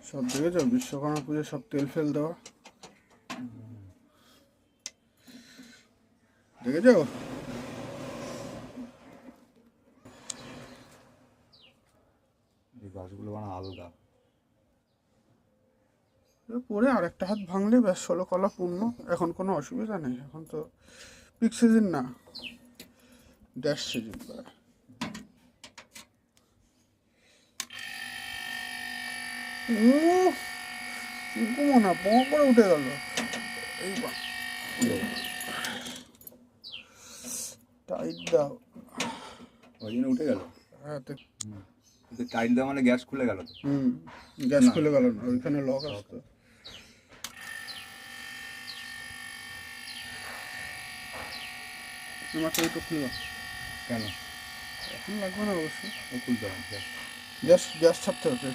সব দেখেছো বিশ্বকর্মা পুজো সব তেল ফেল দেওয়া দেখেছো? এই গাছগুলো মানে আলগা পরে আর একটা হাত ভাঙলে ব্যাস 16 কলা পূর্ণ। এখন কোনো অসুবিধা নেই, এখন তো পিক সিজন না, ড্যাশ সিজন। না পো করে উঠে গেল। এইবার টাইট দাও। ওই জন্য উঠে গেল। হ্যাঁ টাইট দেওয়া মানে গ্যাস খুলে গেল। গ্যাস খুলে গেল না, ওইখানে লক আসতো। আমাকে একটু খুললাম। কেন এখন লাগবে না অবশ্যই, খুলতে হবে? গ্যাস ছাড়তে হচ্ছে।